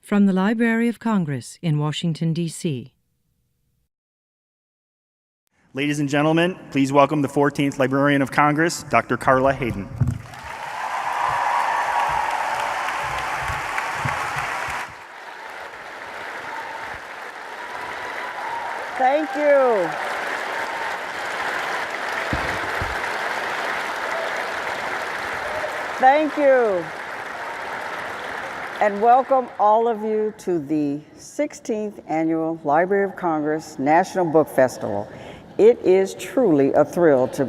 From the Library of Congress in Washington, D.C. Ladies and gentlemen, please welcome the 14th Librarian of Congress, Dr. Carla Hayden. Thank you. Thank you. And welcome all of you to the 16th Annual Library of Congress National Book Festival. It is truly a thrill to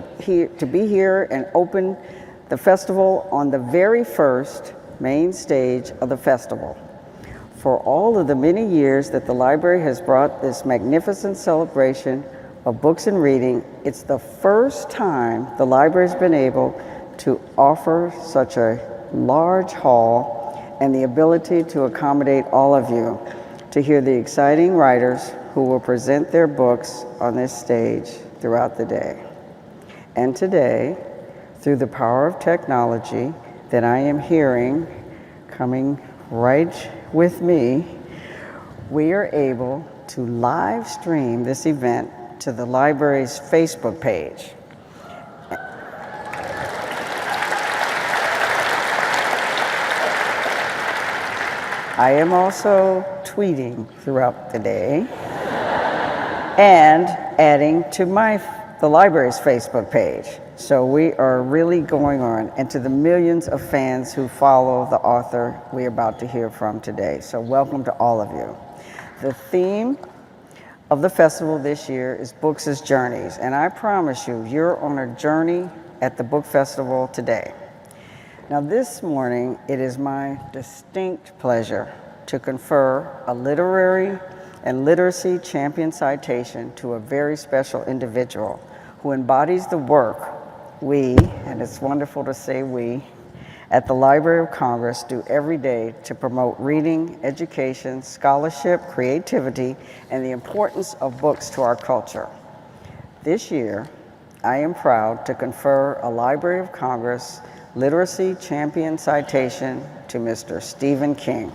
be here and open the festival on the very first main stage of the festival. For all of the many years that the library has brought this magnificent celebration of books and reading, it's the first time the library's been able to offer such a large hall and the ability to accommodate all of you to hear the exciting writers who will present their books on this stage throughout the day. And today, through the power of technology that I am hearing coming right with me, we are able to live stream this event to the library's Facebook page. I am also tweeting throughout the day and adding to the library's Facebook page. So we are really going on, and to the millions of fans who follow the author we're about to hear from today. So welcome to all of you. The theme of the festival this year is Books as Journeys, and I promise you, you're on a journey at the book festival today. Now this morning, it is my distinct pleasure to confer a literary and literacy champion citation to a very special individual who embodies the work we, and it's wonderful to say we, at the Library of Congress do every day to promote reading, education, scholarship, creativity, and the importance of books to our culture. This year, I am proud to confer a Library of Congress Literacy Champion citation to Mr. Stephen King.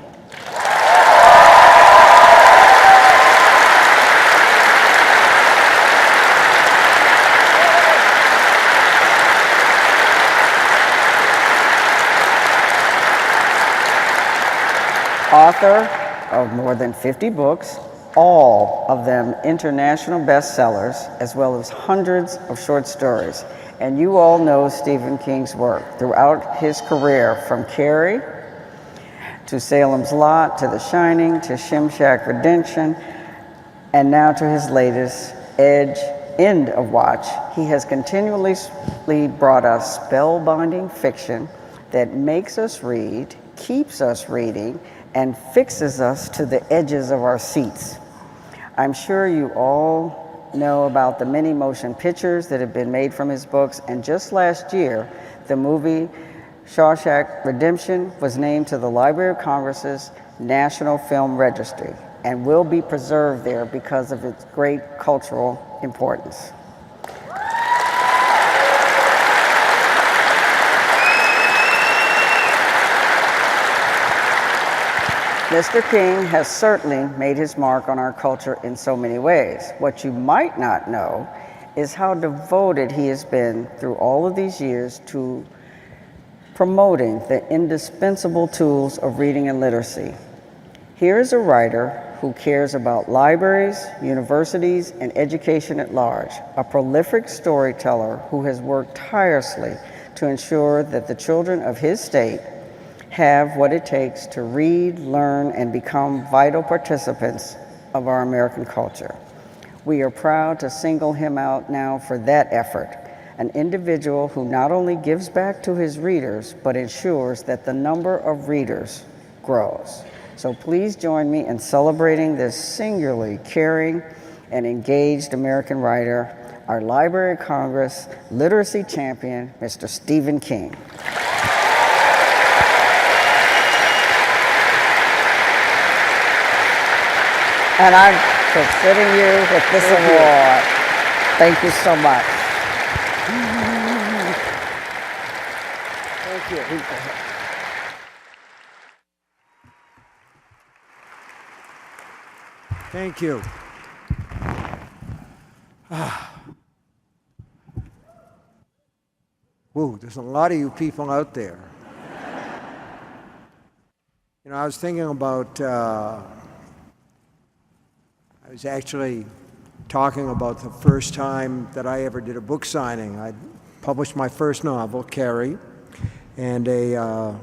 Author of more than 50 books, all of them international bestsellers, as well as hundreds of short stories. And you all know Stephen King's work throughout his career, from Carrie to Salem's Lot, to The Shining, to Shimshak Redemption, and now to his latest, End of Watch. He has continually brought us spellbinding fiction that makes us read, keeps us reading, and fixes us to the edges of our seats. I'm sure you all know about the many motion pictures that have been made from his books, and just last year, the movie Shawshank Redemption was named to the Library of Congress's National Film Registry and will be preserved there because of its great cultural importance. Mr. King has certainly made his mark on our culture in so many ways. What you might not know is how devoted he has been through all of these years to promoting the indispensable tools of reading and literacy. Here is a writer who cares about libraries, universities, and education at large, a prolific storyteller who has worked tirelessly to ensure that the children of his state have what it takes to read, learn, and become vital participants of our American culture. We are proud to single him out now for that effort, an individual who not only gives back to his readers, but ensures that the number of readers grows. So please join me in celebrating this singularly caring and engaged American writer, our Library of Congress literacy champion, Mr. Stephen King. And I'm considering you with this award. Thank you so much. Thank you. Thank you. Whoa, there's a lot of you people out there. You know, I was thinking about, I was actually talking about the first time that I ever did a book signing. I published my first novel, Carrie, and a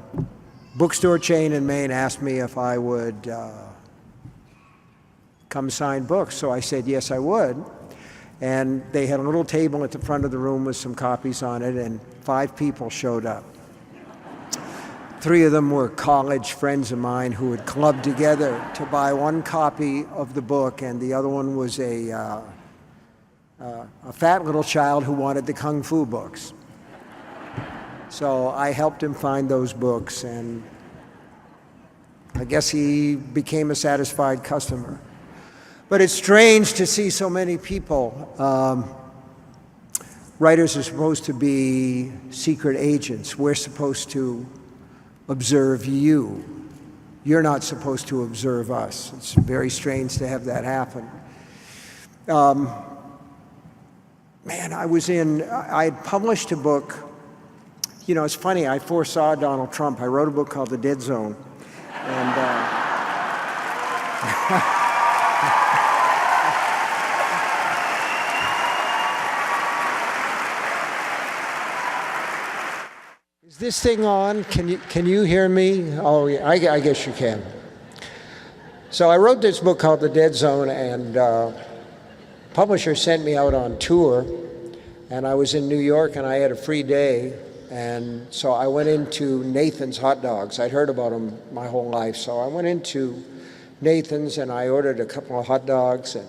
bookstore chain in Maine asked me if I would come sign books. So I said yes, I would. And they had a little table at the front of the room with some copies on it, and 5 people showed up. 3 of them were college friends of mine who had clubbed together to buy 1 copy of the book, and the other one was a fat little child who wanted the Kung Fu books. So I helped him find those books, and I guess he became a satisfied customer. But it's strange to see so many people. Writers are supposed to be secret agents. We're supposed to observe you. You're not supposed to observe us. It's very strange to have that happen. Man, I had published a book. You know, it's funny, I foresaw Donald Trump. I wrote a book called The Dead Zone. And is this thing on? Can you hear me? Oh, yeah, I guess you can. So I wrote this book called The Dead Zone, and publisher sent me out on tour, and I was in New York, and I had a free day, and so I went into Nathan's Hot Dogs. I'd heard about them my whole life, so I went into Nathan's, and I ordered a couple of hot dogs, and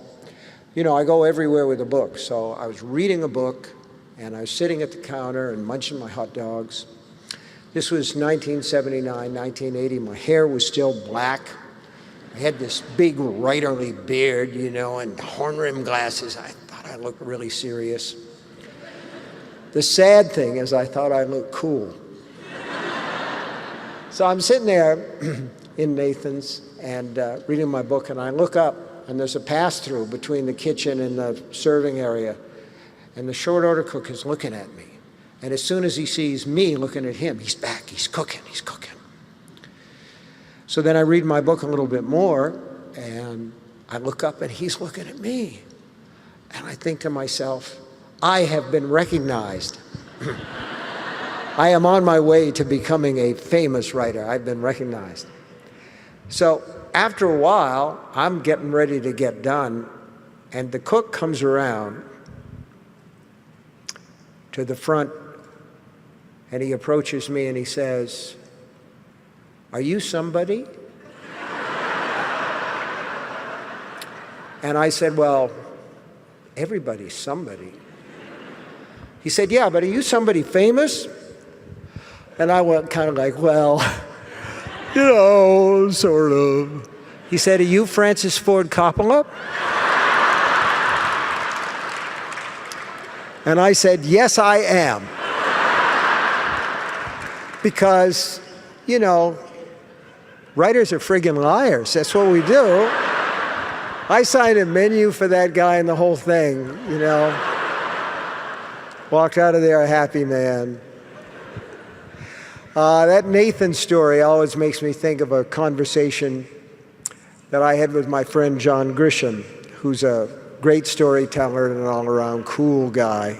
you know, I go everywhere with a book, so I was reading a book, and I was sitting at the counter and munching my hot dogs. This was 1979, 1980. My hair was still black. I had this big writerly beard, you know, and horn-rimmed glasses. I thought I looked really serious. The sad thing is I thought I looked cool. So I'm sitting there in Nathan's and reading my book, and I look up, and there's a pass-through between the kitchen and the serving area, and the short order cook is looking at me. And as soon as he sees me looking at him, he's back, he's cooking. So then I read my book a little bit more, and I look up and he's looking at me. And I think to myself, I have been recognized. I am on my way to becoming a famous writer. I've been recognized. So after a while, I'm getting ready to get done, and the cook comes around to the front, and he approaches me and he says, "Are you somebody?" And I said, "Well, everybody's somebody." He said, "Yeah, but are you somebody famous?" And I went kind of like, "Well, you know, sort of." He said, "Are you Francis Ford Coppola?" And I said, "Yes, I am." Because, you know, writers are friggin' liars. That's what we do. I signed a menu for that guy and the whole thing, you know. Walked out of there a happy man. That Nathan story always makes me think of a conversation that I had with my friend John Grisham, who's a great storyteller and an all-around cool guy.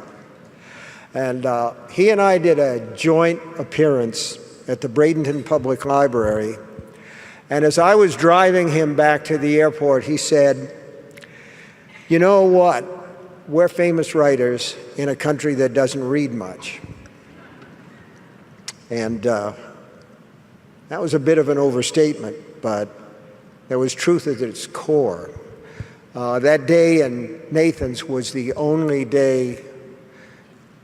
And he and I did a joint appearance at the Bradenton Public Library. And as I was driving him back to the airport, he said, "You know what? We're famous writers in a country that doesn't read much." And that was a bit of an overstatement, but there was truth at its core. That day in Nathan's was the only day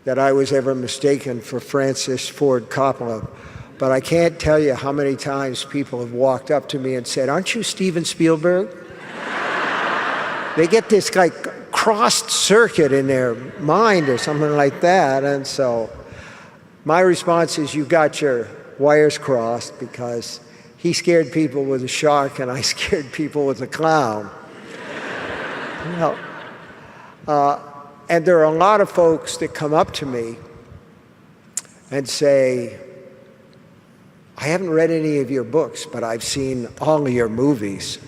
that I was ever mistaken for Francis Ford Coppola. But I can't tell you how many times people have walked up to me and said, "Aren't you Steven Spielberg?" They get this like crossed circuit in their mind or something like that. And so my response is, you've got your wires crossed, because he scared people with a shark and I scared people with a clown. No. And there are a lot of folks that come up to me and say, I haven't read any of your books, but I've seen all of your movies.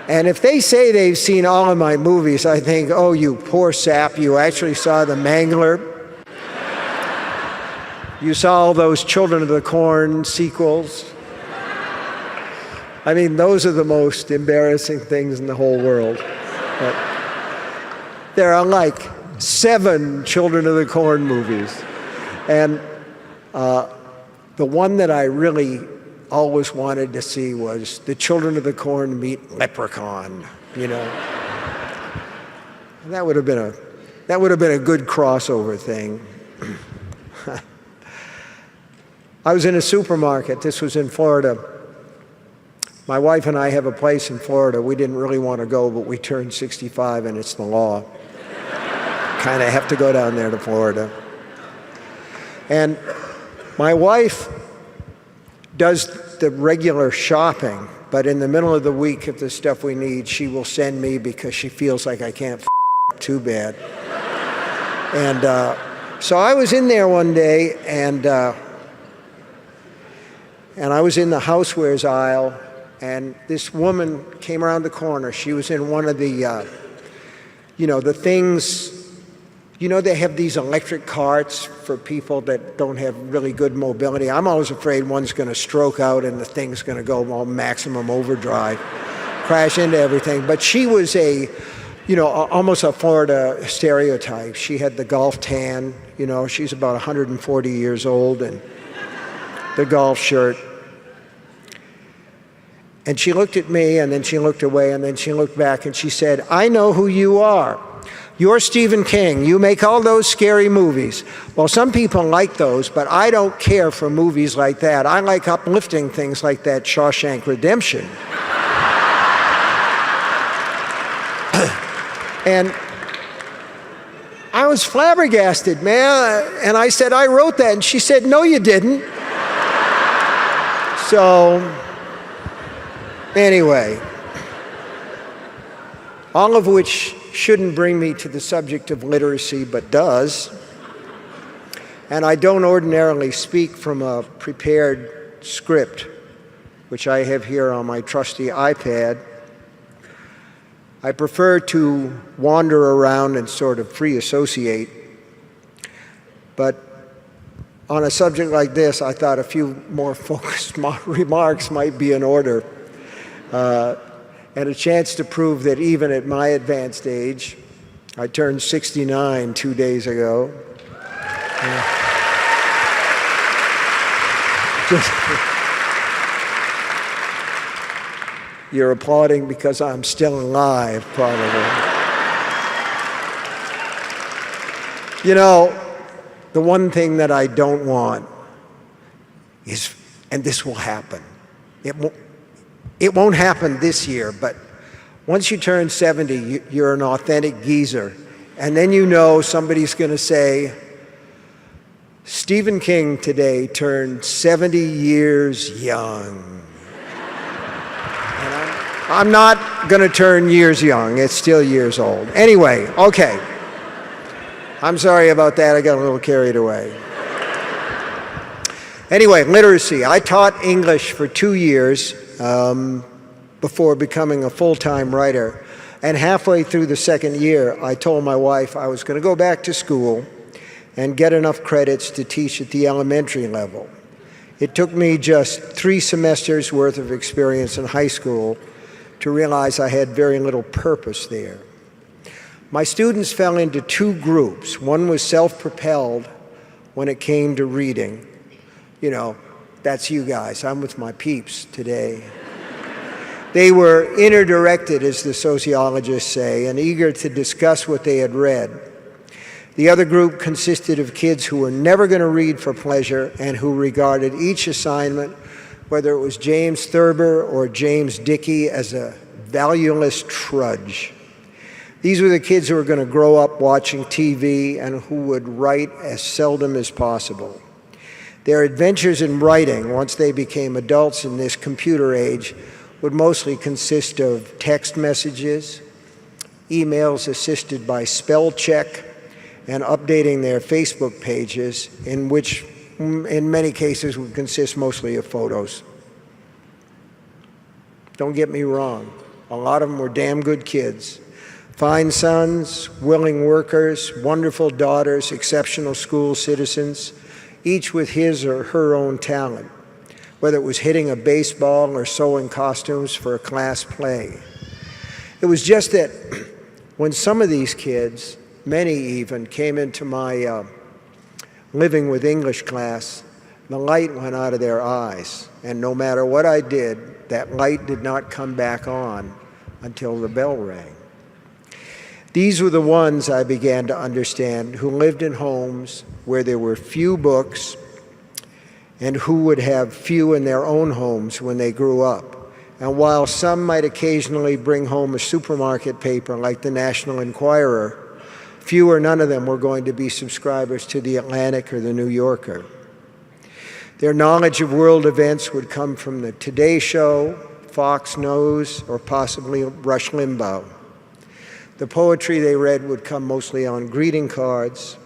And if they say they've seen all of my movies, I think, oh, you poor sap, you actually saw The Mangler. You saw all those Children of the Corn sequels. I mean, those are the most embarrassing things in the whole world. But there are like 7 Children of the Corn movies. And the one that I really always wanted to see was the Children of the Corn meet Leprechaun, you know. That would have been a good crossover thing. I was in a supermarket. This was in Florida. My wife and I have a place in Florida. We didn't really want to go, but we turned 65 and it's the law. Kind of have to go down there to Florida. And my wife does the regular shopping, but in the middle of the week, if there's stuff we need, she will send me because she feels like I can't too bad. And so I was in there one day, and I was in the housewares aisle, and this woman came around the corner. She was in one of the, the things, they have these electric carts for people that don't have really good mobility. I'm always afraid one's going to stroke out and the thing's going to go all maximum overdrive, crash into everything. But she was almost a Florida stereotype. She had the golf tan, she's about 140 years old, and the golf shirt. And she looked at me, and then she looked away, and then she looked back, and she said, I know who you are. You're Stephen King. You make all those scary movies. Well, some people like those, but I don't care for movies like that. I like uplifting things like that Shawshank Redemption. And I was flabbergasted, man. And I said, I wrote that. And she said, no, you didn't. So, anyway, all of which shouldn't bring me to the subject of literacy, but does. And I don't ordinarily speak from a prepared script, which I have here on my trusty iPad. I prefer to wander around and sort of free associate. But on a subject like this, I thought a few more focused remarks might be in order. And a chance to prove that even at my advanced age, I turned 69 2 days ago. You're applauding because I'm still alive, probably. The one thing that I don't want is, and this will happen, it won't happen this year, but once you turn 70, you're an authentic geezer. And then somebody's going to say, Stephen King today turned 70 years young. And I'm not going to turn years young. It's still years old. Anyway, okay. I'm sorry about that. I got a little carried away. Anyway, literacy. I taught English for 2 years. Before becoming a full-time writer. And halfway through the second year, I told my wife I was going to go back to school and get enough credits to teach at the elementary level. It took me just 3 semesters worth of experience in high school to realize I had very little purpose there. My students fell into 2 groups. One was self-propelled when it came to reading. That's you guys. I'm with my peeps today. They were inner-directed, as the sociologists say, and eager to discuss what they had read. The other group consisted of kids who were never going to read for pleasure and who regarded each assignment, whether it was James Thurber or James Dickey, as a valueless trudge. These were the kids who were going to grow up watching TV and who would write as seldom as possible. Their adventures in writing, once they became adults in this computer age, would mostly consist of text messages, emails assisted by spell check, and updating their Facebook pages, in which in many cases would consist mostly of photos. Don't get me wrong, a lot of them were damn good kids. Fine sons, willing workers, wonderful daughters, exceptional school citizens, each with his or her own talent, whether it was hitting a baseball or sewing costumes for a class play. It was just that when some of these kids, many even, came into my living with English class, the light went out of their eyes. And no matter what I did, that light did not come back on until the bell rang. These were the ones I began to understand who lived in homes where there were few books and who would have few in their own homes when they grew up. And while some might occasionally bring home a supermarket paper like the National Enquirer, few or none of them were going to be subscribers to the Atlantic or the New Yorker. Their knowledge of world events would come from the Today Show, Fox News, or possibly Rush Limbaugh. The poetry they read would come mostly on greeting cards.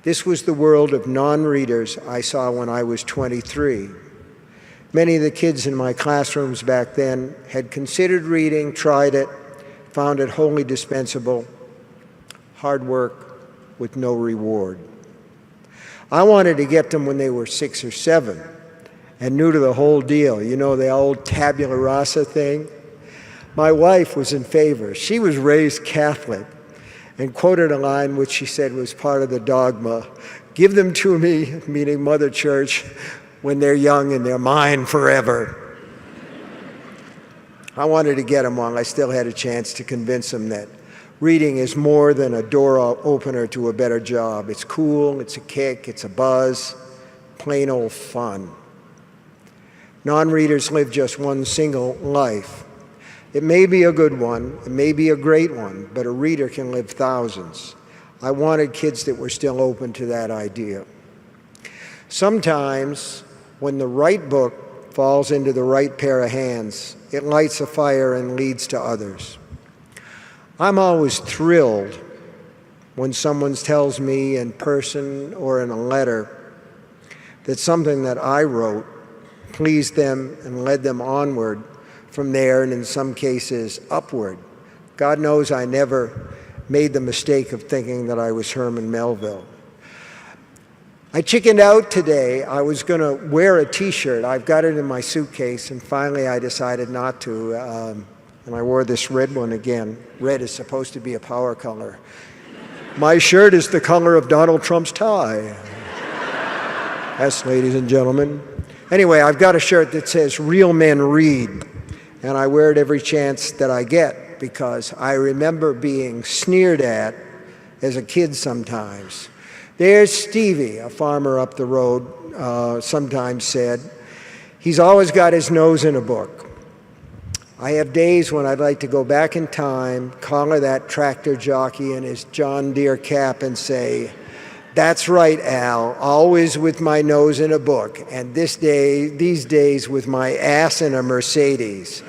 This was the world of non-readers I saw when I was 23. Many of the kids in my classrooms back then had considered reading, tried it, found it wholly dispensable, hard work with no reward. I wanted to get them when they were 6 or 7 and new to the whole deal. You know, the old tabula rasa thing? My wife was in favor. She was raised Catholic and quoted a line which she said was part of the dogma, "Give them to me," meaning Mother Church, "when they're young and they're mine forever." I wanted to get them while I still had a chance to convince them that reading is more than a door opener to a better job. It's cool, it's a kick, it's a buzz, plain old fun. Non-readers live just one single life. It may be a good one, it may be a great one, but a reader can live thousands. I wanted kids that were still open to that idea. Sometimes, when the right book falls into the right pair of hands, it lights a fire and leads to others. I'm always thrilled when someone tells me in person or in a letter that something that I wrote pleased them and led them onward from there, and in some cases upward. God knows I never made the mistake of thinking that I was Herman Melville. I chickened out today. I was going to wear a t-shirt. I've got it in my suitcase, and finally I decided not to, and I wore this red one again. Red is supposed to be a power color. My shirt is the color of Donald Trump's tie. Yes, ladies and gentlemen. Anyway, I've got a shirt that says, "Real Men Read," and I wear it every chance that I get because I remember being sneered at as a kid sometimes. There's Stevie, a farmer up the road, sometimes said. He's always got his nose in a book. I have days when I'd like to go back in time, collar that tractor jockey in his John Deere cap and say, "That's right, Al, always with my nose in a book, and these days with my ass in a Mercedes."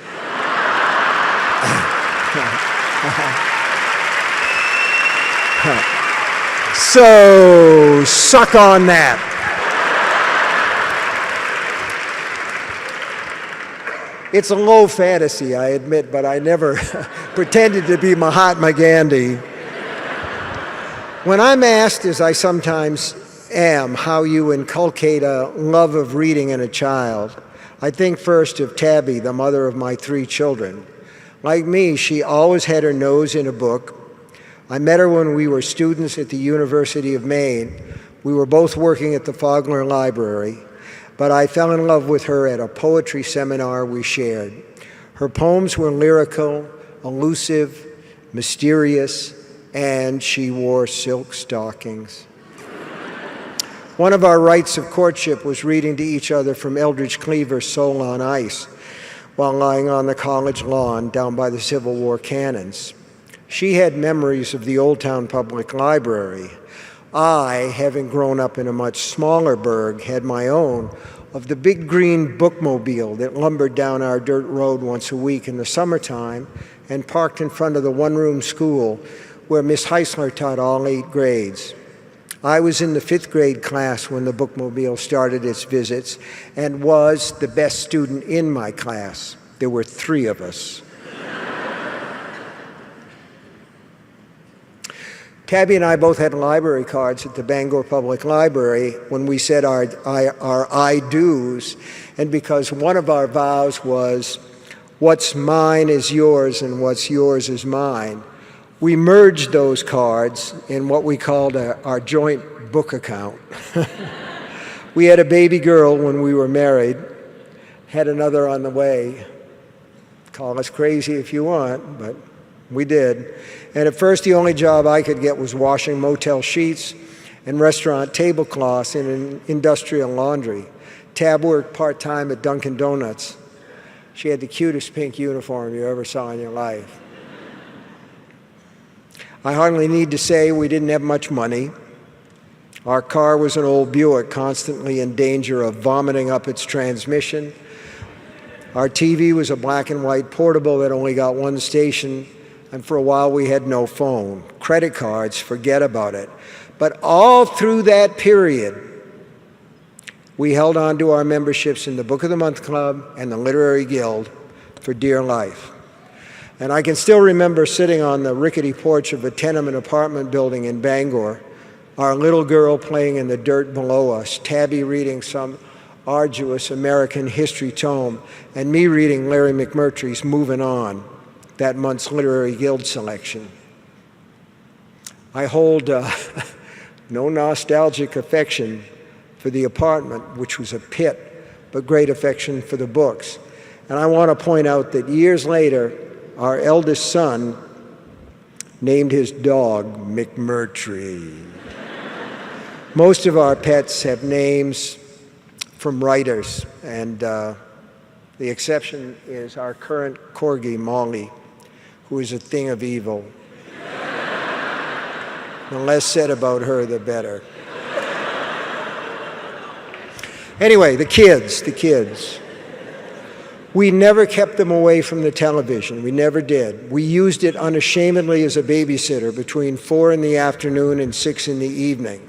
So, suck on that. It's a low fantasy, I admit, but I never pretended to be Mahatma Gandhi. When I'm asked, as I sometimes am, how you inculcate a love of reading in a child, I think first of Tabby, the mother of my 3 children. Like me, she always had her nose in a book. I met her when we were students at the University of Maine. We were both working at the Fogler Library, but I fell in love with her at a poetry seminar we shared. Her poems were lyrical, elusive, mysterious, and she wore silk stockings. One of our rites of courtship was reading to each other from Eldridge Cleaver's Soul on Ice while lying on the college lawn down by the Civil War cannons. She had memories of the Old Town Public Library. I, having grown up in a much smaller burg, had my own, of the big green bookmobile that lumbered down our dirt road once a week in the summertime and parked in front of the one-room school where Miss Heisler taught all 8 grades. I was in the 5th grade class when the bookmobile started its visits and was the best student in my class. There were 3 of us. Tabby and I both had library cards at the Bangor Public Library when we said our I-do's, and because one of our vows was, what's mine is yours and what's yours is mine, we merged those cards in what we called our joint book account. We had a baby girl when we were married, had another on the way. Call us crazy if you want, but we did. And at first, the only job I could get was washing motel sheets and restaurant tablecloths in an industrial laundry. Tab worked part-time at Dunkin' Donuts. She had the cutest pink uniform you ever saw in your life. I hardly need to say we didn't have much money. Our car was an old Buick, constantly in danger of vomiting up its transmission. Our TV was a black and white portable that only got 1 station, and for a while we had no phone. Credit cards, forget about it. But all through that period, we held on to our memberships in the Book of the Month Club and the Literary Guild for dear life. And I can still remember sitting on the rickety porch of a tenement apartment building in Bangor, our little girl playing in the dirt below us, Tabby reading some arduous American history tome, and me reading Larry McMurtry's Moving On, that month's Literary Guild selection. I hold no nostalgic affection for the apartment, which was a pit, but great affection for the books. And I want to point out that years later, our eldest son named his dog McMurtry. Most of our pets have names from writers, and the exception is our current corgi, Molly, who is a thing of evil. The less said about her, the better. Anyway, the kids. We never kept them away from the television. We never did. We used it unashamedly as a babysitter between 4 in the afternoon and 6 in the evening,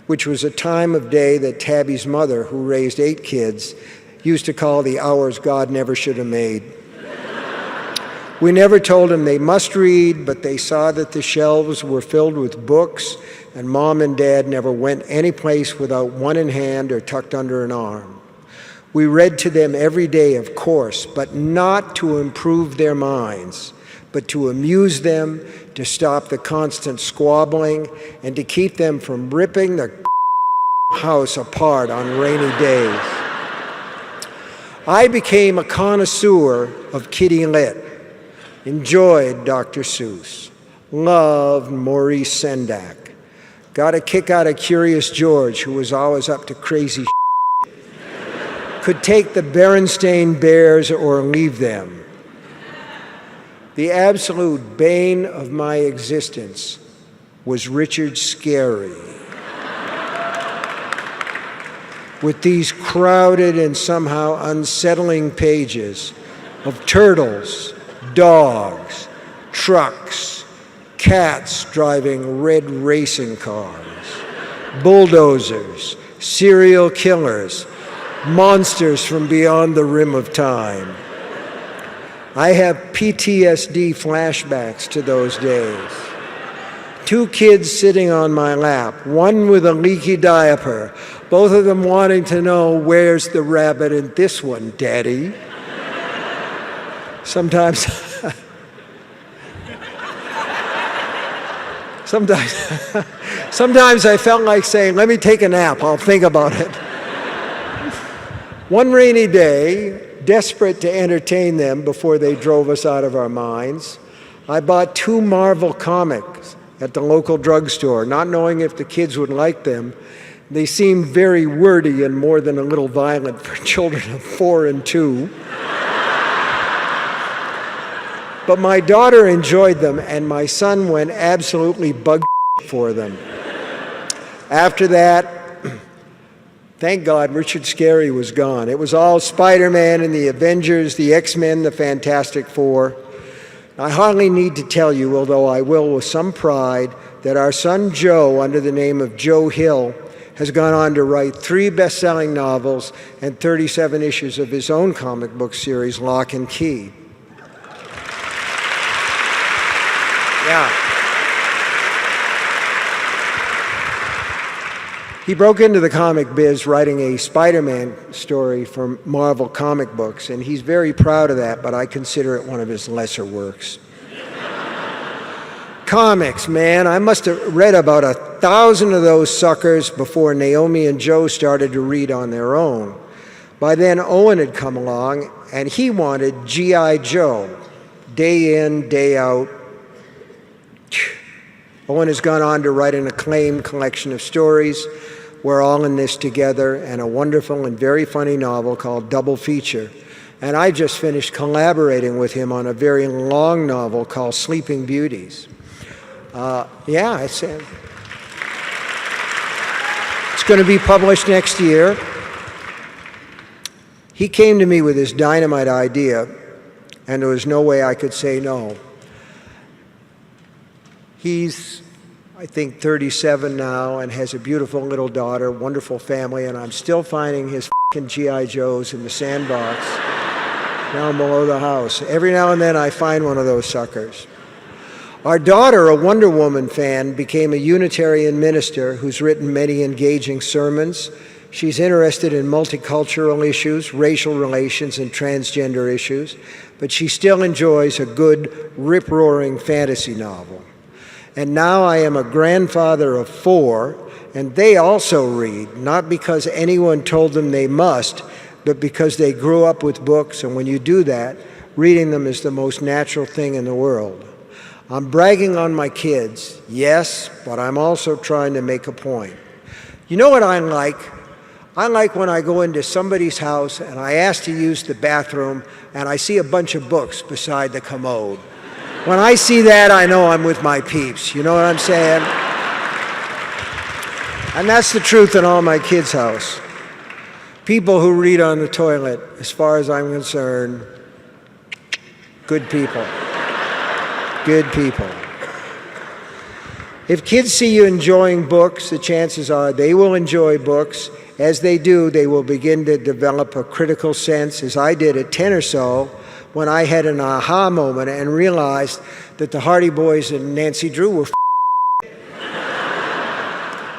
which was a time of day that Tabby's mother, who raised 8 kids, used to call the hours God never should have made. We never told them they must read, but they saw that the shelves were filled with books, and Mom and Dad never went any place without one in hand or tucked under an arm. We read to them every day, of course, but not to improve their minds, but to amuse them, to stop the constant squabbling, and to keep them from ripping the house apart on rainy days. I became a connoisseur of kitty lit, enjoyed Dr. Seuss, loved Maurice Sendak, got a kick out of Curious George, who was always up to crazy could take the Berenstain Bears or leave them. The absolute bane of my existence was Richard Scarry. With these crowded and somehow unsettling pages of turtles, dogs, trucks, cats driving red racing cars, bulldozers, serial killers, monsters from beyond the rim of time. I have PTSD flashbacks to those days. 2 kids sitting on my lap, one with a leaky diaper, both of them wanting to know, where's the rabbit in this one, Daddy? Sometimes I felt like saying, let me take a nap, I'll think about it. One rainy day, desperate to entertain them before they drove us out of our minds, I bought 2 Marvel comics at the local drugstore, not knowing if the kids would like them. They seemed very wordy and more than a little violent for children of 4 and 2. But my daughter enjoyed them, and my son went absolutely bug for them. After that, Thank God Richard Scarry was gone. It was all Spider-Man and the Avengers, the X-Men, the Fantastic Four. I hardly need to tell you, although I will with some pride, that our son Joe, under the name of Joe Hill, has gone on to write 3 best-selling novels and 37 issues of his own comic book series, Lock and Key. Yeah. He broke into the comic biz writing a Spider-Man story for Marvel Comic Books, and he's very proud of that, but I consider it one of his lesser works. Comics, man, I must have read about 1,000 of those suckers before Naomi and Joe started to read on their own. By then, Owen had come along, and he wanted G.I. Joe, day in, day out. Owen has gone on to write an acclaimed collection of stories, We're All in This Together, and a wonderful and very funny novel called Double Feature. And I just finished collaborating with him on a very long novel called Sleeping Beauties. It's going to be published next year. He came to me with this dynamite idea, and there was no way I could say no. He's, I think, 37 now and has a beautiful little daughter, wonderful family, and I'm still finding his f***ing G.I. Joes in the sandbox down below the house. Every now and then I find one of those suckers. Our daughter, a Wonder Woman fan, became a Unitarian minister who's written many engaging sermons. She's interested in multicultural issues, racial relations, and transgender issues, but she still enjoys a good, rip-roaring fantasy novel. And now I am a grandfather of 4, and they also read, not because anyone told them they must, but because they grew up with books, and when you do that, reading them is the most natural thing in the world. I'm bragging on my kids, yes, but I'm also trying to make a point. You know what I like? I like when I go into somebody's house and I ask to use the bathroom and I see a bunch of books beside the commode. When I see that, I know I'm with my peeps. You know what I'm saying? And that's the truth in all my kids' house. People who read on the toilet, as far as I'm concerned, good people. Good people. If kids see you enjoying books, the chances are they will enjoy books. As they do, they will begin to develop a critical sense, as I did at 10 or so, when I had an aha moment and realized that the Hardy Boys and Nancy Drew were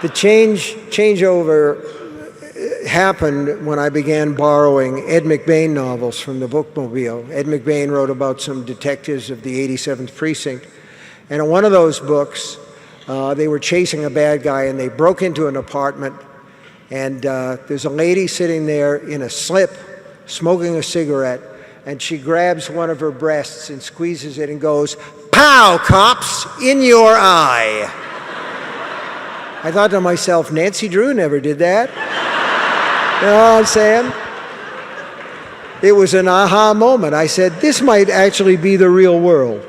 The changeover happened when I began borrowing Ed McBain novels from the bookmobile. Ed McBain wrote about some detectives of the 87th Precinct. And in one of those books, they were chasing a bad guy and they broke into an apartment. And there's a lady sitting there in a slip, smoking a cigarette. And she grabs one of her breasts and squeezes it and goes, "Pow, cops, in your eye." I thought to myself, Nancy Drew never did that. You know what I'm saying? It was an aha moment. I said, this might actually be the real world.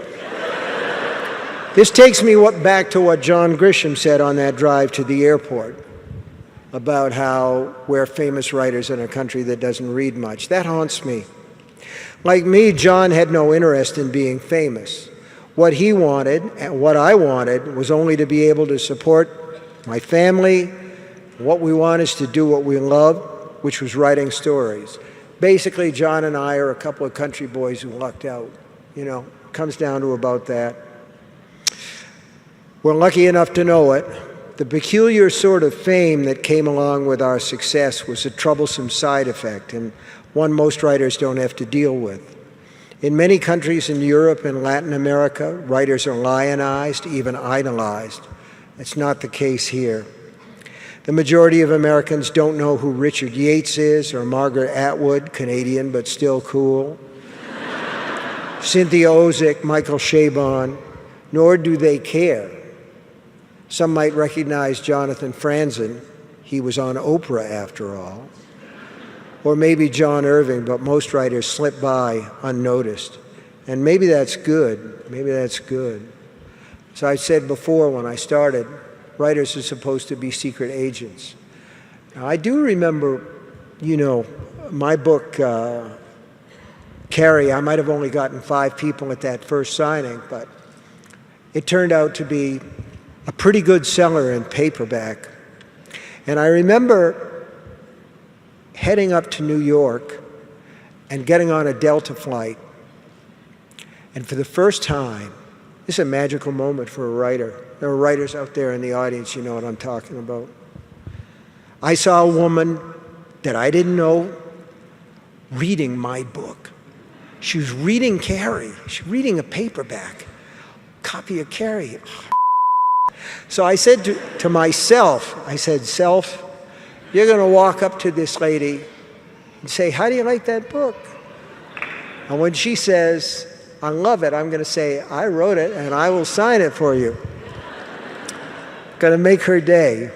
This takes me back to what John Grisham said on that drive to the airport about how we're famous writers in a country that doesn't read much. That haunts me. Like me, John had no interest in being famous. What he wanted and what I wanted was only to be able to support my family. What we want is to do what we love, which was writing stories. Basically, John and I are a couple of country boys who lucked out. You know, it comes down to about that. We're lucky enough to know it. The peculiar sort of fame that came along with our success was a troublesome side effect, and one most writers don't have to deal with. In many countries in Europe and Latin America, writers are lionized, even idolized. It's not the case here. The majority of Americans don't know who Richard Yates is or Margaret Atwood, Canadian but still cool, Cynthia Ozick, Michael Chabon, nor do they care. Some might recognize Jonathan Franzen. He was on Oprah after all. Or maybe John Irving, but most writers slip by unnoticed. And maybe that's good. Maybe that's good. As I said before when I started, writers are supposed to be secret agents. I do remember, my book, Carrie, I might have only gotten 5 people at that first signing, but it turned out to be a pretty good seller in paperback. And I remember heading up to New York and getting on a Delta flight. And for the first time, this is a magical moment for a writer. There are writers out there in the audience, you know what I'm talking about. I saw a woman that I didn't know reading my book. She was reading Carrie. She was reading a paperback, copy of Carrie. So I said to myself, Self, you're going to walk up to this lady and say, how do you like that book? And when she says, I love it, I'm going to say, I wrote it and I will sign it for you. Going to make her day.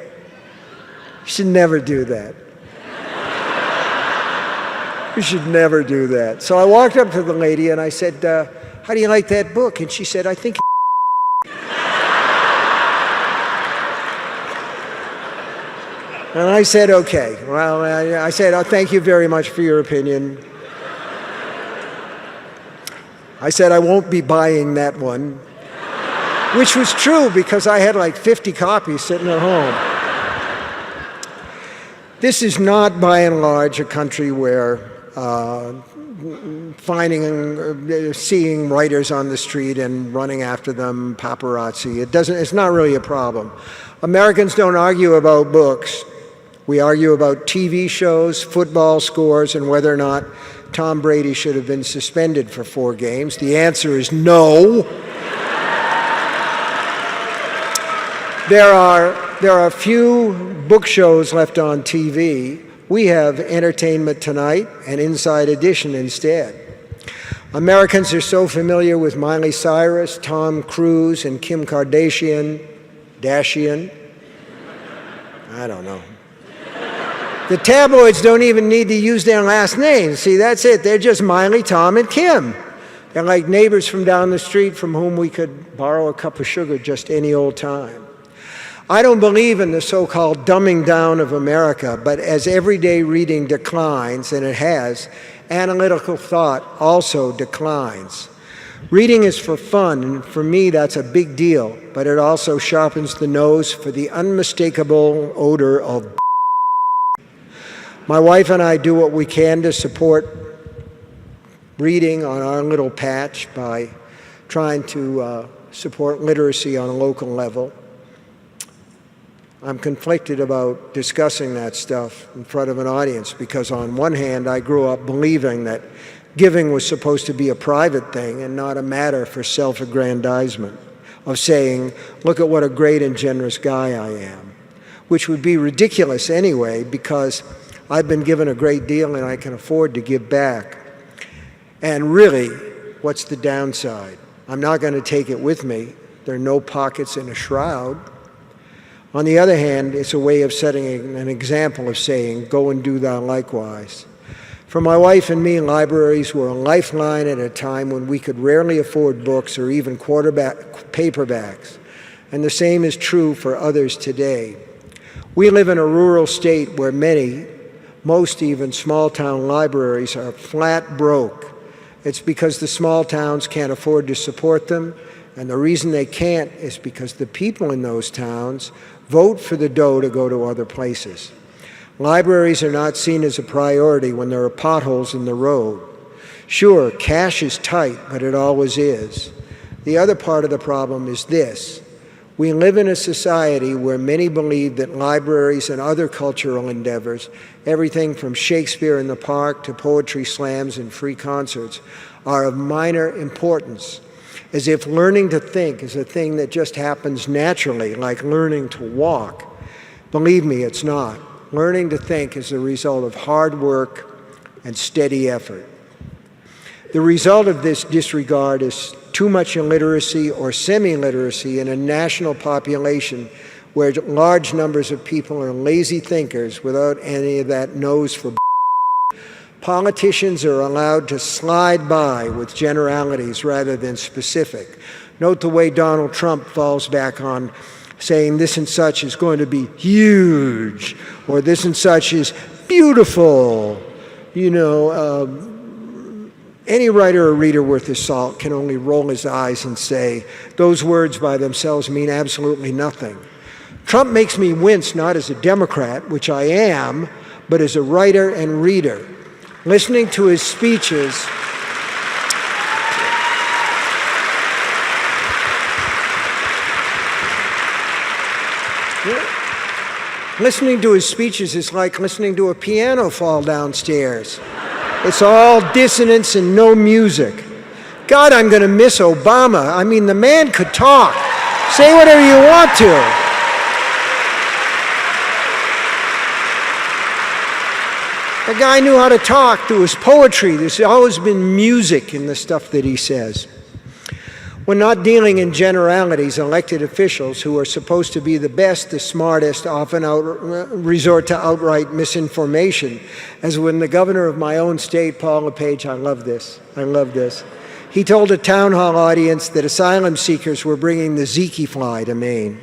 You should never do that. You should never do that. So I walked up to the lady and I said, how do you like that book? And she said, I think And I said, okay. Well, I said, oh, thank you very much for your opinion. I said, I won't be buying that one, which was true because I had like 50 copies sitting at home. This is not, by and large, a country where seeing writers on the street and running after them, paparazzi, it's not really a problem. Americans don't argue about books. We argue about TV shows, football scores, and whether or not Tom Brady should have been suspended for 4 games. The answer is no. There are few book shows left on TV. We have Entertainment Tonight and Inside Edition instead. Americans are so familiar with Miley Cyrus, Tom Cruise, and Kim Kardashian. I don't know. The tabloids don't even need to use their last names. See, that's it. They're just Miley, Tom, and Kim. They're like neighbors from down the street from whom we could borrow a cup of sugar just any old time. I don't believe in the so-called dumbing down of America, but as everyday reading declines, and it has, analytical thought also declines. Reading is for fun, and for me that's a big deal, but it also sharpens the nose for the unmistakable odor of My wife and I do what we can to support reading on our little patch by trying to support literacy on a local level. I'm conflicted about discussing that stuff in front of an audience because on one hand, I grew up believing that giving was supposed to be a private thing and not a matter for self-aggrandizement, of saying, look at what a great and generous guy I am, which would be ridiculous anyway because I've been given a great deal and I can afford to give back. And really, what's the downside? I'm not going to take it with me. There are no pockets in a shroud. On the other hand, it's a way of setting an example of saying, go and do thou likewise. For my wife and me, libraries were a lifeline at a time when we could rarely afford books or even paperbacks. And the same is true for others today. We live in a rural state where most even small-town libraries are flat broke. It's because the small towns can't afford to support them, and the reason they can't is because the people in those towns vote for the dough to go to other places. Libraries are not seen as a priority when there are potholes in the road. Sure, cash is tight, but it always is. The other part of the problem is this. We live in a society where many believe that libraries and other cultural endeavors, everything from Shakespeare in the Park to poetry slams and free concerts, are of minor importance, as if learning to think is a thing that just happens naturally, like learning to walk. Believe me, it's not. Learning to think is the result of hard work and steady effort. The result of this disregard is too much illiteracy or semi-literacy in a national population where large numbers of people are lazy thinkers without any of that nose for Politicians are allowed to slide by with generalities rather than specific. Note the way Donald Trump falls back on saying this and such is going to be huge, or this and such is beautiful. Any writer or reader worth his salt can only roll his eyes and say, those words by themselves mean absolutely nothing. Trump makes me wince not as a Democrat, which I am, but as a writer and reader. Listening to his speeches, is like listening to a piano fall downstairs. It's all dissonance and no music. God, I'm going to miss Obama. I mean, the man could talk. Say whatever you want to. The guy knew how to talk through his poetry. There's always been music in the stuff that he says. When not dealing in generalities, elected officials who are supposed to be the best, the smartest, often resort to outright misinformation. As when the governor of my own state, Paul LePage, I love this. He told a town hall audience that asylum seekers were bringing the Zika fly to Maine.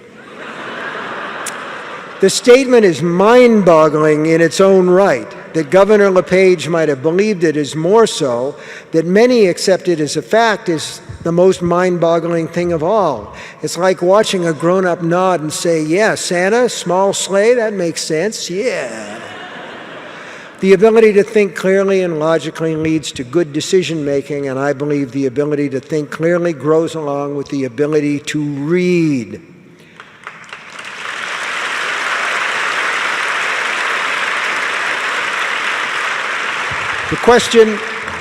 The statement is mind-boggling in its own right. That Governor LePage might have believed it is more so, that many accept it as a fact is the most mind-boggling thing of all. It's like watching a grown-up nod and say, yeah, Santa, small sleigh, that makes sense, yeah. The ability to think clearly and logically leads to good decision-making, and I believe the ability to think clearly grows along with the ability to read. The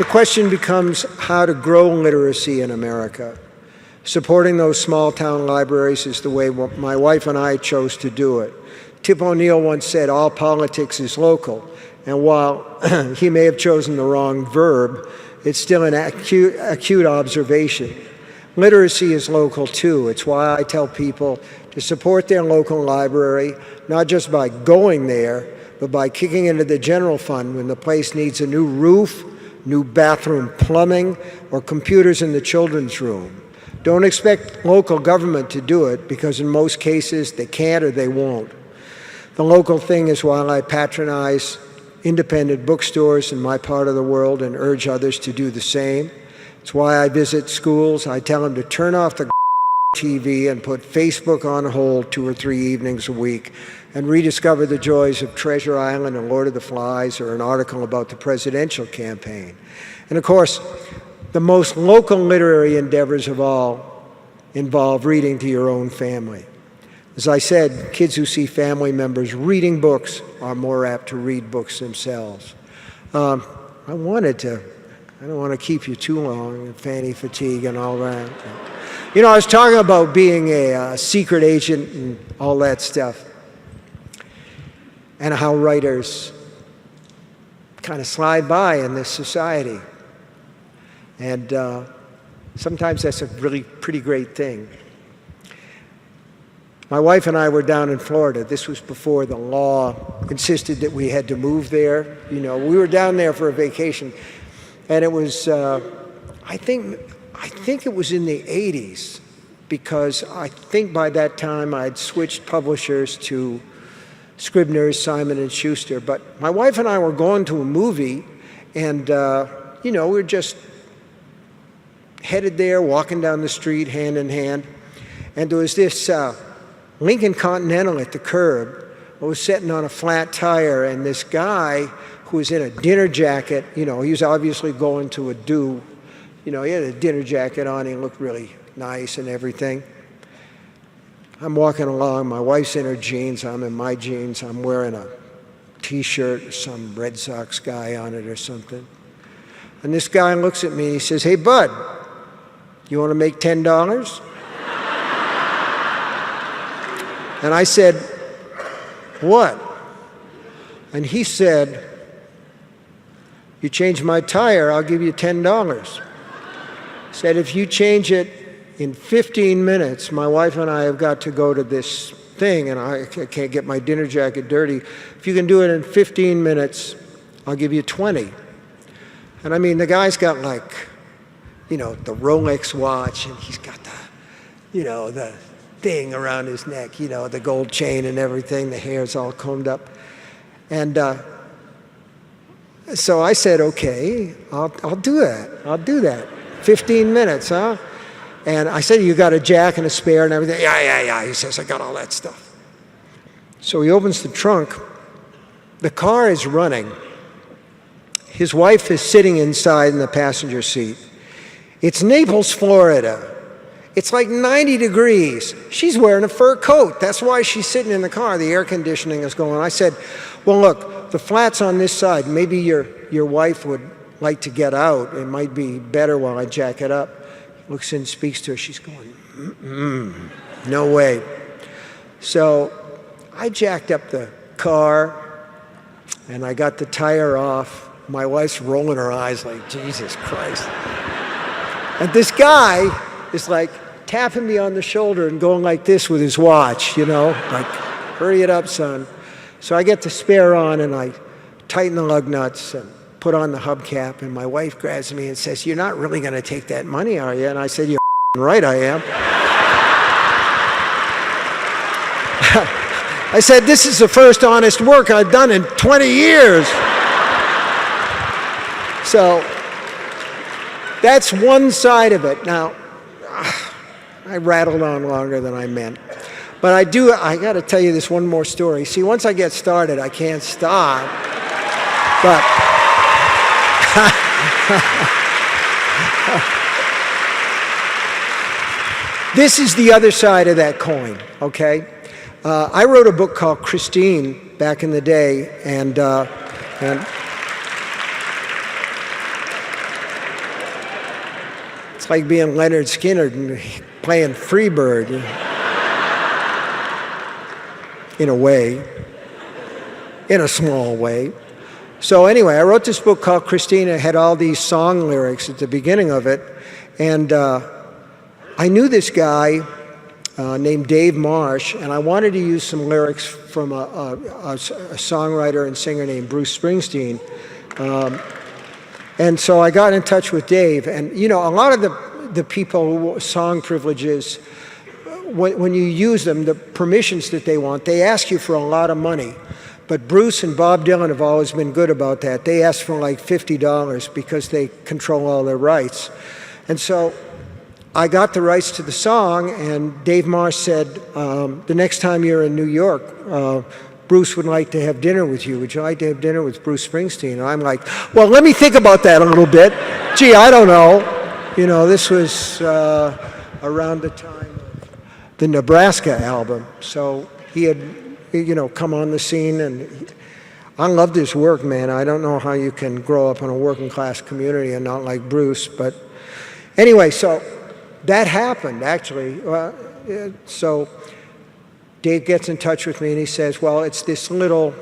question becomes how to grow literacy in America. Supporting those small town libraries is the way my wife and I chose to do it. Tip O'Neill once said, all politics is local. And while he may have chosen the wrong verb, it's still an acute observation. Literacy is local too. It's why I tell people to support their local library, not just by going there, but by kicking into the general fund when the place needs a new roof, new bathroom plumbing, or computers in the children's room. Don't expect local government to do it, because in most cases they can't or they won't. The local thing is why I patronize independent bookstores in my part of the world and urge others to do the same. It's why I visit schools. I tell them to turn off the TV and put Facebook on hold 2 or 3 evenings a week and rediscover the joys of Treasure Island and Lord of the Flies, or an article about the presidential campaign. And of course, the most local literary endeavors of all involve reading to your own family. As I said, kids who see family members reading books are more apt to read books themselves. I don't want to keep you too long, fanny fatigue and all that. I was talking about being a secret agent and all that stuff, and how writers kind of slide by in this society. And sometimes that's a really pretty great thing. My wife and I were down in Florida. This was before the law insisted that we had to move there. We were down there for a vacation, and it was, I think it was in the 80s, because I think by that time I'd switched publishers to Scribner's, Simon & Schuster. But my wife and I were going to a movie, and, we were just headed there, walking down the street, hand in hand. And there was this Lincoln Continental at the curb. It was sitting on a flat tire, and this guy who was in a dinner jacket, he was obviously going to a do. He had a dinner jacket on, he looked really nice and everything. I'm walking along, my wife's in her jeans, I'm in my jeans, I'm wearing a t-shirt with some Red Sox guy on it or something. And this guy looks at me and he says, "Hey bud, you want to make $10? And I said, "What?" And he said, "You change my tire, I'll give you $10. Said, "If you change it in 15 minutes, my wife and I have got to go to this thing, and I can't get my dinner jacket dirty. If you can do it in 15 minutes, I'll give you 20. And I mean, the guy's got like, the Rolex watch, and he's got the thing around his neck, you know, the gold chain and everything, the hair's all combed up. And so I said, okay, I'll do that. I'll do that. 15 minutes, huh? And I said, you got a jack and a spare and everything? Yeah. He says, I got all that stuff. So he opens the trunk. The car is running. His wife is sitting inside in the passenger seat. It's Naples, Florida. It's like 90 degrees. She's wearing a fur coat. That's why she's sitting in the car. The air conditioning is going. I said, well, look, the flat's on this side. Maybe your wife would like to get out. It might be better while I jack it up. Looks in, speaks to her. She's going, no way. So I jacked up the car, and I got the tire off. My wife's rolling her eyes like, Jesus Christ. And this guy is like tapping me on the shoulder and going like this with his watch, you know, like, hurry it up, son. So I get the spare on, and I tighten the lug nuts and put on the hubcap, and my wife grabs me and says, you're not really going to take that money, are you? And I said, you're right, I am. I said, this is the first honest work I've done in 20 years. So that's one side of it. Now, I rattled on longer than I meant. But I got to tell you this one more story. See, once I get started, I can't stop. But this is the other side of that coin, okay? I wrote a book called Christine back in the day, and it's like being Leonard Skinner and playing Freebird, in a way, in a small way. So anyway, I wrote this book called Christine. It had all these song lyrics at the beginning of it, and I knew this guy named Dave Marsh, and I wanted to use some lyrics from a songwriter and singer named Bruce Springsteen. And so I got in touch with Dave, and you know, a lot of the people, song privileges, when you use them, the permissions that they want, they ask you for a lot of money. But Bruce and Bob Dylan have always been good about that. They ask for like $50 because they control all their rights. And so I got the rights to the song, and Dave Marsh said, the next time you're in New York, Bruce would like to have dinner with you. Would you like to have dinner with Bruce Springsteen? And I'm like, well, let me think about that a little bit. Gee, I don't know. You know, this was around the time of the Nebraska album. So he had, you know, come on the scene, and I loved his work, man. I don't know how you can grow up in a working class community and not like Bruce, but anyway, so that happened, actually. So Dave gets in touch with me, and he says, well, it's this little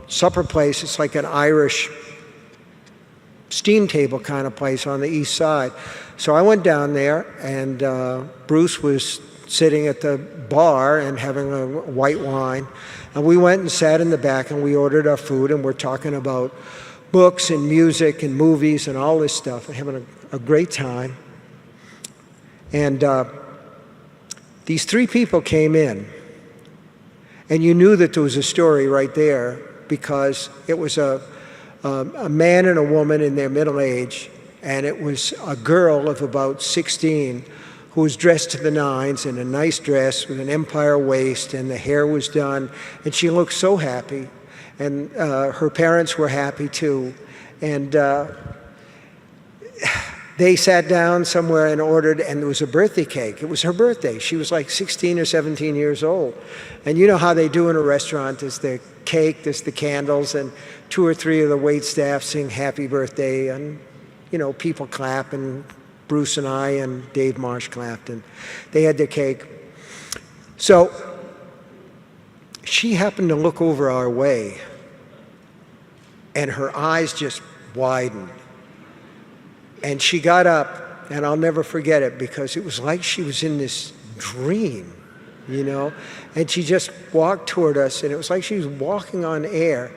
supper place. It's like an Irish steam table kind of place on the east side. So I went down there, and Bruce was sitting at the bar and having a white wine. And we went and sat in the back, and we ordered our food, and we're talking about books and music and movies and all this stuff, and having a great time. And these three people came in, and you knew that there was a story right there, because it was a man and a woman in their middle age, and it was a girl of about 16 who was dressed to the nines in a nice dress with an empire waist, and the hair was done, and she looked so happy, and her parents were happy too. And they sat down somewhere and ordered, and there was a birthday cake. It was her birthday. She was like 16 or 17 years old. And you know how they do in a restaurant. There's the cake, there's the candles, and 2 or 3 of the waitstaff sing happy birthday, and you know, people clap, and Bruce and I and Dave Marsh clapped, and they had their cake. So she happened to look over our way, and her eyes just widened. And she got up, and I'll never forget it, because it was like she was in this dream, you know? And she just walked toward us, and it was like she was walking on air.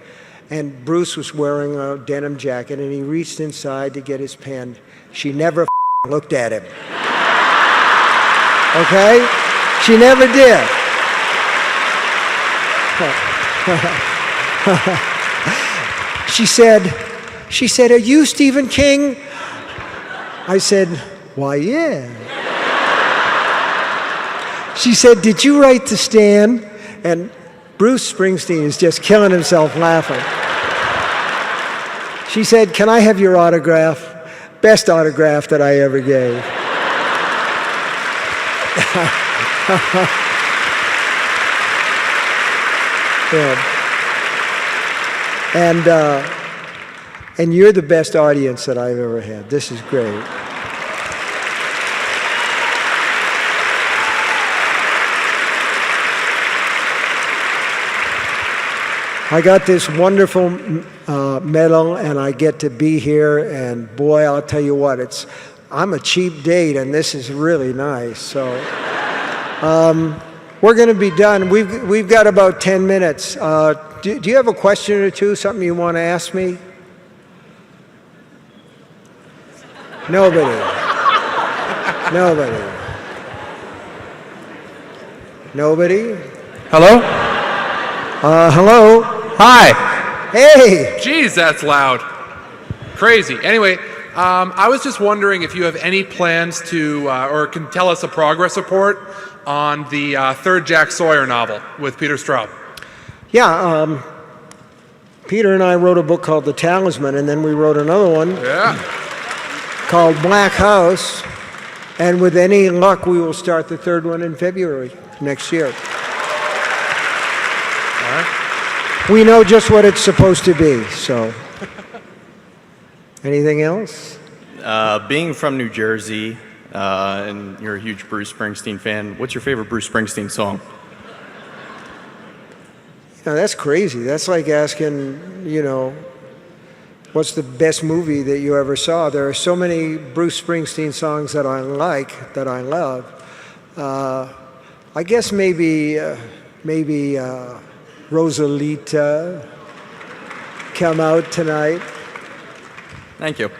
And Bruce was wearing a denim jacket, and he reached inside to get his pen. She never looked at him. Okay? She never did. She said, "Are you Stephen King?" I said, "Why, yeah." She said, "Did you write The Stand?" And Bruce Springsteen is just killing himself laughing. She said, "Can I have your autograph?" Best autograph that I ever gave. Yeah. And you're the best audience that I've ever had. This is great. I got this wonderful medal, and I get to be here, and boy, I'll tell you what, I'm a cheap date, and this is really nice. So we're going to be done. We've got about 10 minutes. Do you have a question or two, something you want to ask me? Nobody. Nobody. Nobody? Hello? Hello? Hi. Hey! Jeez, that's loud. Crazy. Anyway, I was just wondering if you have any plans to, or can tell us a progress report on the third Jack Sawyer novel with Peter Straub. Yeah, Peter and I wrote a book called The Talisman, and then we wrote another one called Black House, and with any luck, we will start the third one in February next year. All right. We know just what it's supposed to be, so. Anything else? Being from New Jersey, and you're a huge Bruce Springsteen fan, what's your favorite Bruce Springsteen song? Now, that's crazy. That's like asking, what's the best movie that you ever saw? There are so many Bruce Springsteen songs that I like, that I love. I guess maybe Rosalita, Come Out Tonight. Thank you.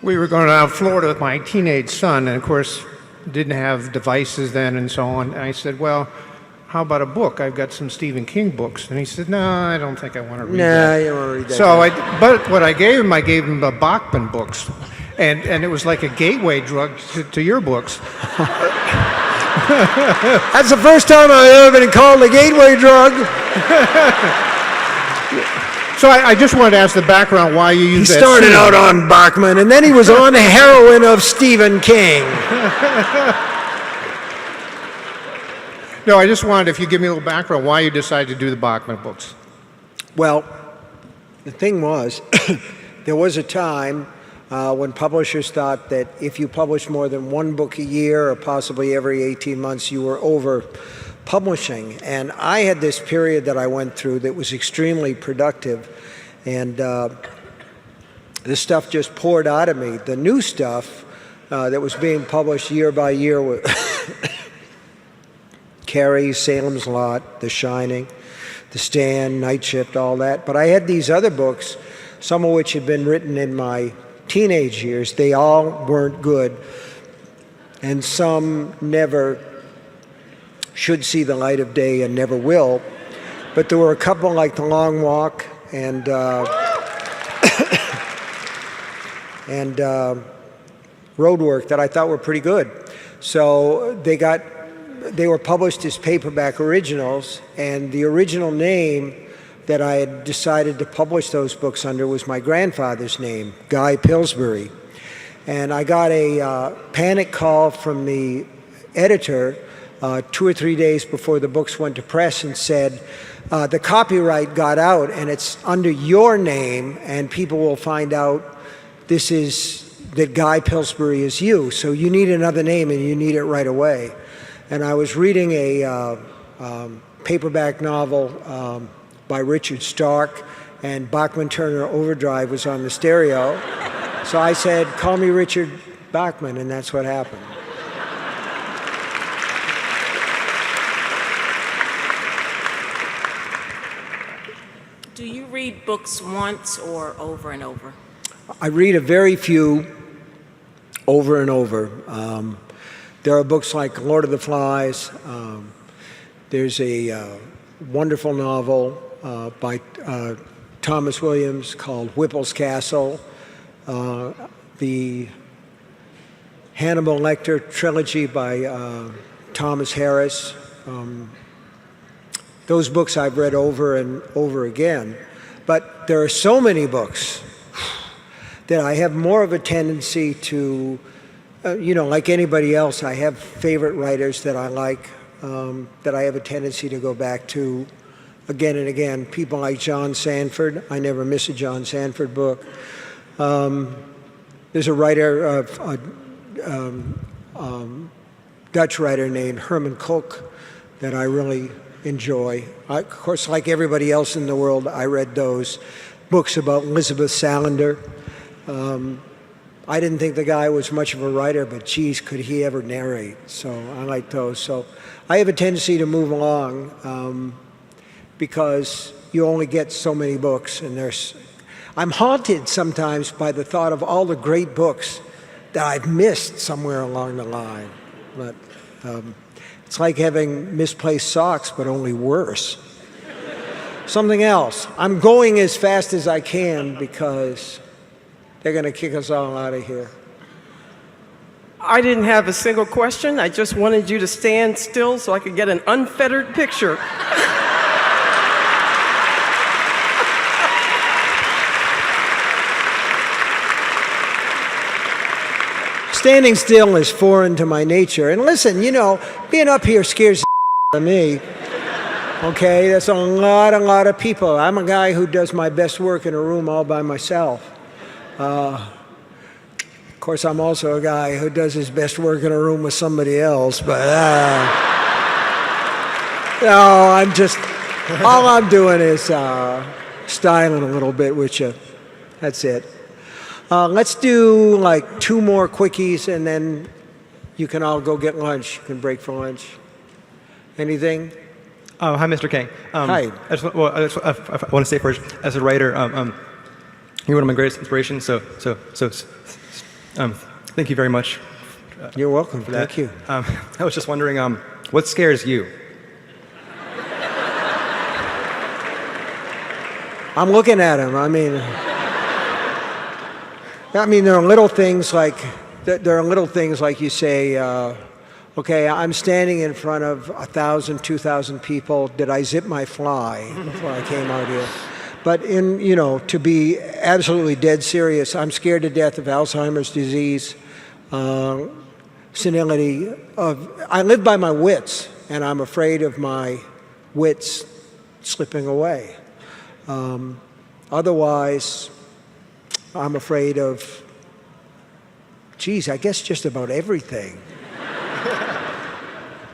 We were going to Florida with my teenage son, and of course, didn't have devices then and so on. And I said, well, how about a book? I've got some Stephen King books. And he said, no, I don't think I want to read that. No, you don't want to read that. So but what I gave him the Bachman books. And it was like a gateway drug to your books. That's the first time I've ever been called a gateway drug. So I just wanted to ask the background why you used that. He started out on Bachman, and then he was on the heroin of Stephen King. No, I just wanted, if you give me a little background, why you decided to do the Bachman books. Well, the thing was, there was a time when publishers thought that if you published more than one book a year, or possibly every 18 months, you were over publishing. And I had this period that I went through that was extremely productive, and this stuff just poured out of me. The new stuff that was being published year by year was Carrie, Salem's Lot, The Shining, The Stand, Night Shift, all that. But I had these other books, some of which had been written in my teenage years. They all weren't good, and some never should see the light of day and never will. But there were a couple like The Long Walk and Roadwork that I thought were pretty good. So they were published as paperback originals, and the original name that I had decided to publish those books under was my grandfather's name, Guy Pillsbury. And I got a panic call from the editor 2 or 3 days before the books went to press and said, the copyright got out and it's under your name, and people will find out that Guy Pillsbury is you, so you need another name and you need it right away. And I was reading a paperback novel by Richard Stark, and Bachman Turner Overdrive was on the stereo. So I said, call me Richard Bachman, and that's what happened. Do you read books once or over and over? I read a very few over and over. There are books like Lord of the Flies. There's a wonderful novel by Thomas Williams called Whipple's Castle. The Hannibal Lecter trilogy by Thomas Harris. Those books I've read over and over again. But there are so many books that I have more of a tendency to, like anybody else, I have favorite writers that I like, that I have a tendency to go back to again and again. People like John Sanford. I never miss a John Sanford book. There's a writer, Dutch writer named Herman Koch that I really enjoy. Of course, like everybody else in the world, I read those books about Elizabeth Salander. I didn't think the guy was much of a writer, but geez, could he ever narrate? So I like those. So I have a tendency to move along because you only get so many books, and I'm haunted sometimes by the thought of all the great books that I've missed somewhere along the line. But it's like having misplaced socks, but only worse. Something else. I'm going as fast as I can because they're going to kick us all out of here. I didn't have a single question. I just wanted you to stand still so I could get an unfettered picture. Standing still is foreign to my nature. And listen, being up here scares the out of me. Okay, that's a lot of people. I'm a guy who does my best work in a room all by myself. Of course, I'm also a guy who does his best work in a room with somebody else, but no, all I'm doing is styling a little bit with you. That's it. Let's do like 2 more quickies, and then you can all go get lunch. You can break for lunch. Anything? Hi, Mr. King. Hi. I want to say first, as a writer, you're one of my greatest inspirations. So, thank you very much. You're welcome. For that. Thank you. I was just wondering, what scares you? I'm looking at him. I mean, there are little things like you say. Okay, I'm standing in front of 1,000, 2,000 people. Did I zip my fly before I came out here? But to be absolutely dead serious, I'm scared to death of Alzheimer's disease, senility. I live by my wits, and I'm afraid of my wits slipping away. Otherwise, I'm afraid of, I guess just about everything.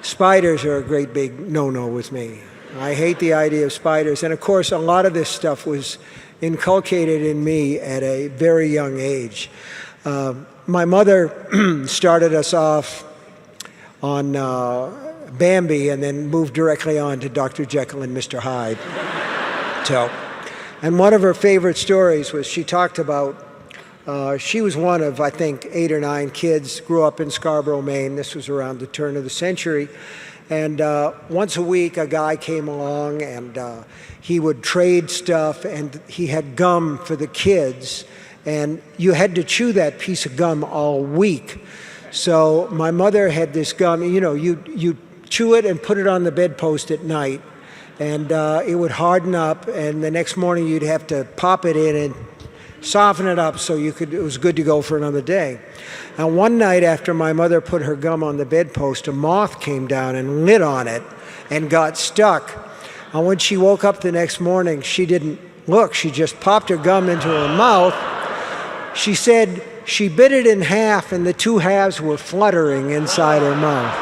Spiders are a great big no-no with me. I hate the idea of spiders. And of course, a lot of this stuff was inculcated in me at a very young age. My mother started us off on Bambi and then moved directly on to Dr. Jekyll and Mr. Hyde. And one of her favorite stories was she talked about, she was one of, I think, 8 or 9 kids, grew up in Scarborough, Maine. This was around the turn of the century. And once a week, a guy came along, and he would trade stuff, and he had gum for the kids. And you had to chew that piece of gum all week. So my mother had this gum, you chew it and put it on the bedpost at night, and it would harden up, and the next morning you'd have to pop it in and soften it up so it was good to go for another day. And one night after my mother put her gum on the bedpost, a moth came down and lit on it and got stuck. And when she woke up the next morning, she didn't look. She just popped her gum into her mouth. She said she bit it in half and the 2 halves were fluttering inside her mouth.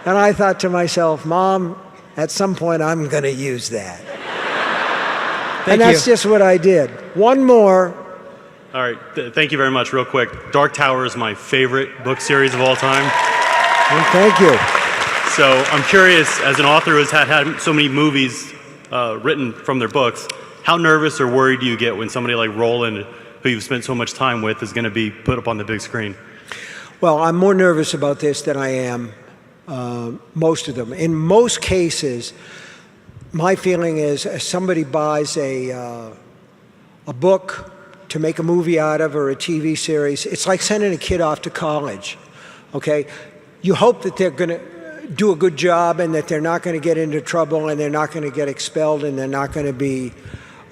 And I thought to myself, Mom, at some point I'm going to use that. And that's just what I did. One more. All right. Thank you very much. Real quick. Dark Tower is my favorite book series of all time. Well, thank you. So I'm curious, as an author who has had so many movies written from their books, how nervous or worried do you get when somebody like Roland, who you've spent so much time with, is going to be put up on the big screen? Well, I'm more nervous about this than I am most of them. In most cases, my feeling is if somebody buys a book to make a movie out of or a TV series, it's like sending a kid off to college, okay? You hope that they're going to do a good job and that they're not going to get into trouble and they're not going to get expelled and they're not going to be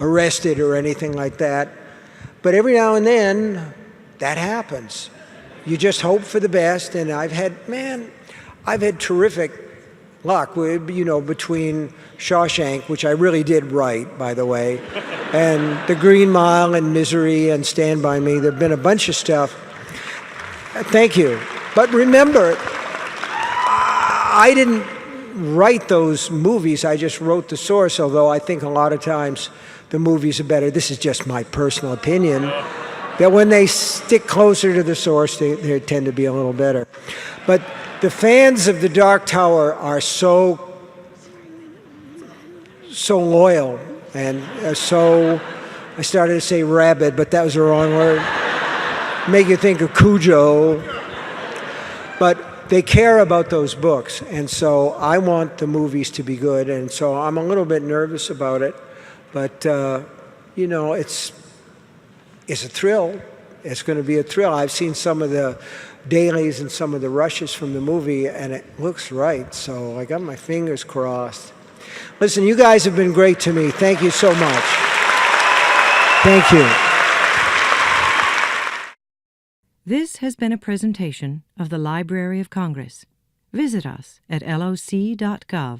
arrested or anything like that. But every now and then, that happens. You just hope for the best, and I've had terrific luck with, between Shawshank, which I really did write, by the way, and The Green Mile and Misery and Stand By Me. There have been a bunch of stuff. Thank you. But remember, I didn't write those movies. I just wrote the source, although I think a lot of times the movies are better. This is just my personal opinion, that when they stick closer to the source, they tend to be a little better. But the fans of The Dark Tower are so loyal and so, I started to say rabid, but that was the wrong word. Make you think of Cujo. But they care about those books, and so I want the movies to be good, and so I'm a little bit nervous about it. But, it's a thrill. It's going to be a thrill. I've seen some of the dailies and some of the rushes from the movie, and it looks right, so I got my fingers crossed. Listen, you guys have been great to me. Thank you so much. Thank you. This has been a presentation of the Library of Congress. Visit us at loc.gov.